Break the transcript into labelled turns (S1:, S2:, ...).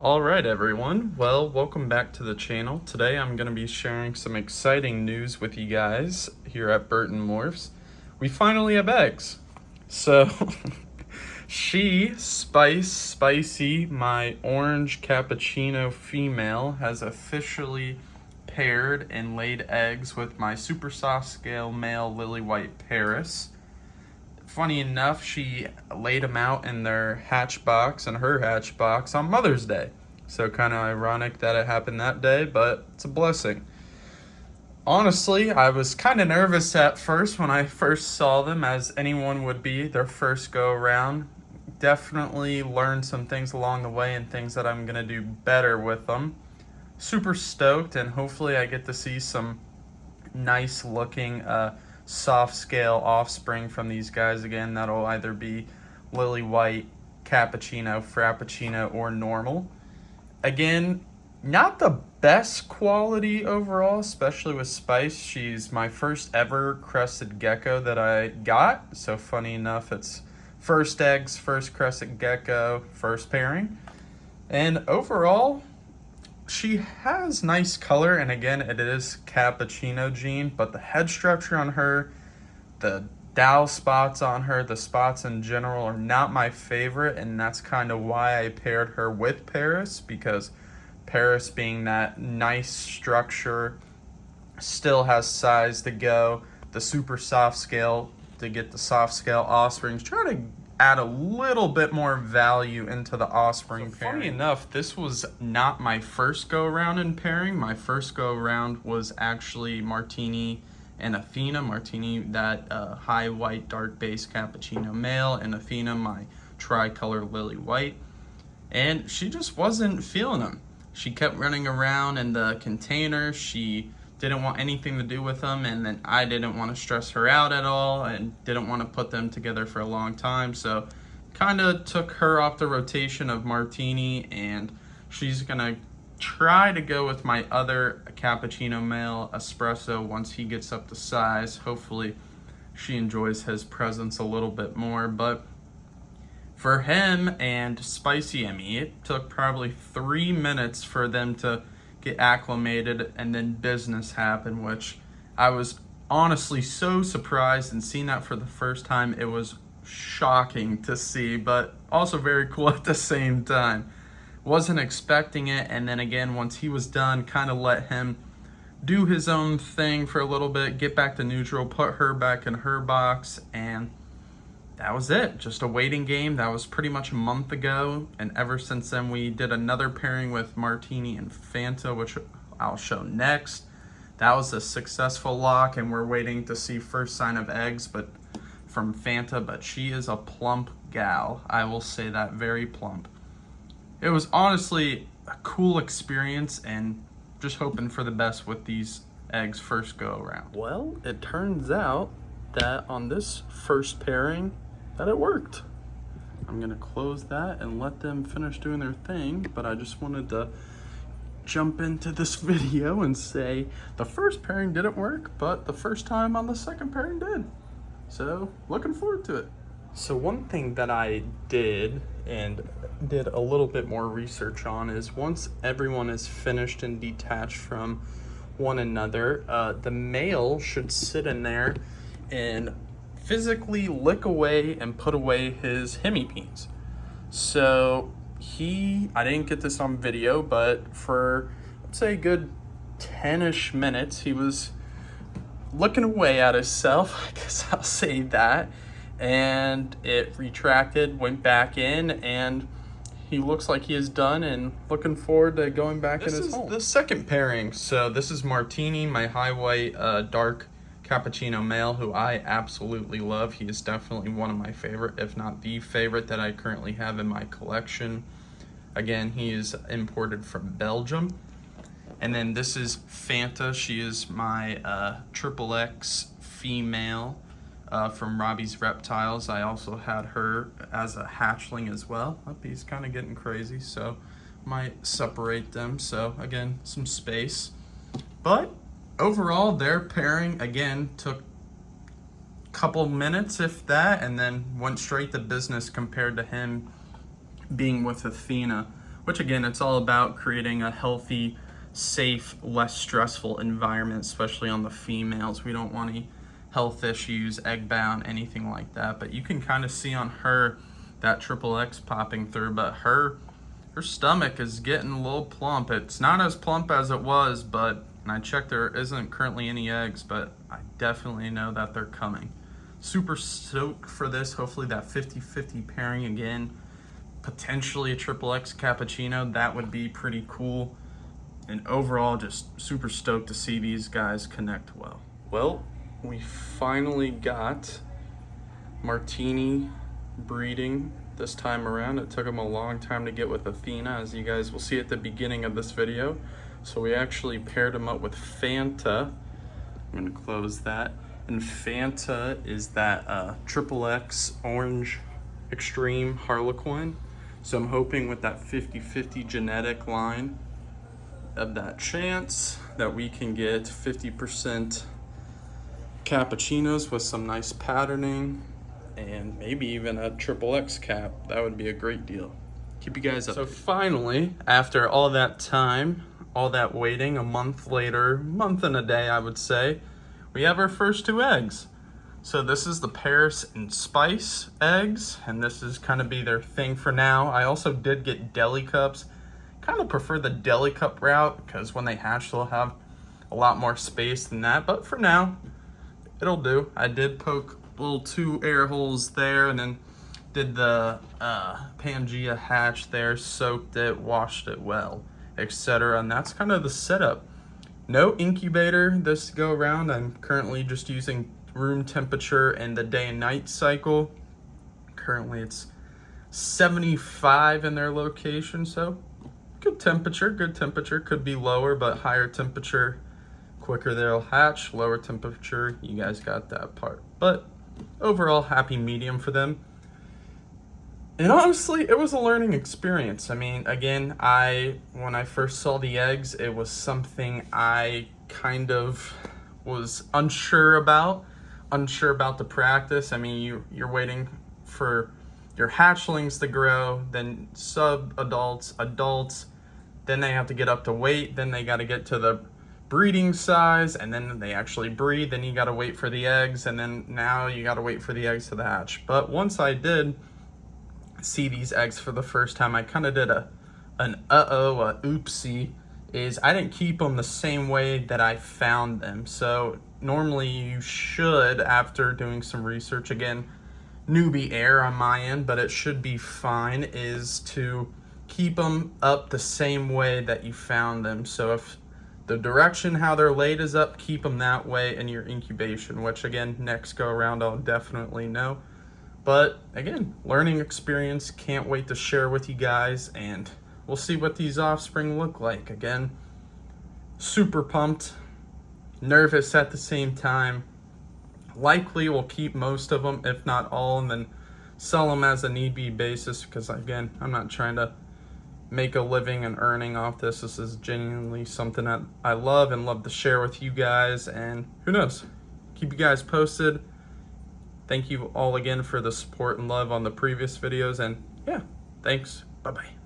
S1: All right, everyone. Well, welcome back to the channel. Today I'm going to be sharing some exciting news with you guys here at Burton Morphs. We finally have eggs. So, Spicy, my orange cappuccino female, has officially paired and laid eggs with my super soft scale male lily white Paris. Funny enough, she laid them out in their hatch box and her hatch box on Mother's Day. So kind of ironic that it happened that day, but it's a blessing. Honestly, I was kind of nervous at first when I first saw them, as anyone would be their first go around. Definitely learned some things along the way and things that I'm going to do better with them. Super stoked, and hopefully I get to see some nice looking soft scale offspring from these guys again. That'll either be lily white, cappuccino, frappuccino, or normal. Again, not the best quality overall, especially with Spice. She's my first ever crested gecko that I got. So funny enough, it's first eggs, first crested gecko, first pairing. And overall, she has nice color, and again, it is cappuccino gene, but the head structure on her, the dowel spots on her, the spots in general are not my favorite, and that's kind of why I paired her with Paris, because Paris, being that nice structure, still has size to go. The super soft scale, to get the soft scale offsprings, try to add a little bit more value into the offspring pairing. Funny enough, this was not my first go around in pairing. My first go around was actually Martini and Athena. Martini, that high white dark base cappuccino male, and Athena, my tricolor lily white. And she just wasn't feeling them. She kept running around in the container. She didn't want anything to do with them, and then I didn't want to stress her out at all and didn't want to put them together for a long time. So kind of took her off the rotation of Martini, and she's gonna try to go with my other cappuccino male, Espresso, once he gets up to size. Hopefully she enjoys his presence a little bit more. But for him and Spicy Emmy, it took probably 3 minutes for them to get acclimated, and then business happened, which I was honestly so surprised, and seeing that for the first time, it was shocking to see, but also very cool at the same time. Wasn't expecting it, and then again, once he was done, kind of let him do his own thing for a little bit, get back to neutral, put her back in her box, and that was it. Just a waiting game. That was pretty much a month ago, and ever since then we did another pairing with Martini and Fanta, which I'll show next. That was a successful lock, and we're waiting to see first sign of eggs from Fanta, but she is a plump gal. I will say that, very plump. It was honestly a cool experience, and just hoping for the best with these eggs first go around. Well, it turns out that on this first pairing, that it worked. I'm gonna close that and let them finish doing their thing, but I just wanted to jump into this video and say the first pairing didn't work, but the first time on the second pairing did. So looking forward to it. So one thing that I did a little bit more research on is, once everyone is finished and detached from one another, the male should sit in there and physically lick away and put away his hemipenes. So I didn't get this on video, but for, let's say, a good 10-ish minutes, he was looking away at himself, I guess I'll say that, and it retracted, went back in, and he looks like he is done and looking forward to going back in his home. This is the second pairing. So this is Martini, my high white dark cappuccino male, who I absolutely love. He is definitely one of my favorite, if not the favorite, that I currently have in my collection. Again, he is imported from Belgium. And then this is Fanta. She is my triple X female from Robbie's Reptiles. I also had her as a hatchling as well. He's kind of getting crazy, so might separate them. So again, some space. But overall, their pairing, again, took a couple minutes, if that, and then went straight to business compared to him being with Athena, which again, it's all about creating a healthy, safe, less stressful environment, especially on the females. We don't want any health issues, egg bound, anything like that. But you can kind of see on her that triple X popping through, but her stomach is getting a little plump. It's not as plump as it was, but and I checked, there isn't currently any eggs, but I definitely know that they're coming. Super stoked for this. Hopefully that 50-50 pairing again, potentially a triple X cappuccino. That would be pretty cool. And overall, just super stoked to see these guys connect well. Well, we finally got Martini breeding this time around. It took them a long time to get with Athena, as you guys will see at the beginning of this video. So we actually paired them up with Fanta. I'm gonna close that. And Fanta is that triple X orange extreme Harlequin. So I'm hoping with that 50-50 genetic line of that chance that we can get 50% cappuccinos with some nice patterning and maybe even a triple X cap. That would be a great deal. Keep you guys up. So finally, after all that time, all that waiting, a month later, month and a day I would say, we have our first 2 eggs. So this is the Paris and Spice eggs, and this is kind of be their thing for now. I also did get deli cups. Kind of prefer the deli cup route because when they hatch they'll have a lot more space than that, but for now it'll do. I did poke little 2 air holes there and then did the Pangea hatch there, soaked it, washed it well, etc. And that's kind of the setup. No incubator this go around. I'm currently just using room temperature and the day and night cycle. Currently it's 75 in their location, so good temperature, could be lower, but higher temperature, quicker they'll hatch. Lower temperature, you guys got that part. But overall, happy medium for them. And honestly, it was a learning experience. I mean, again, when I first saw the eggs, it was something I kind of was unsure about the practice. I mean, you're waiting for your hatchlings to grow, then sub-adults, adults, then they have to get up to weight, then they got to get to the breeding size, and then they actually breed, then you got to wait for the eggs, and then now you got to wait for the eggs to hatch. But once I did see these eggs for the first time, I kind of did a oopsie, is I didn't keep them the same way that I found them. So normally you should, after doing some research, again, newbie error on my end, but it should be fine, is to keep them up the same way that you found them. So if the direction how they're laid is up, keep them that way in your incubation, which again, next go around I'll definitely know. But again, learning experience, can't wait to share with you guys, and we'll see what these offspring look like. Again, super pumped, nervous at the same time. Likely we'll keep most of them, if not all, and then sell them as a need-be basis, because again, I'm not trying to make a living and earning off this. This is genuinely something that I love and love to share with you guys, and who knows, keep you guys posted. Thank you all again for the support and love on the previous videos, and yeah, thanks, bye-bye.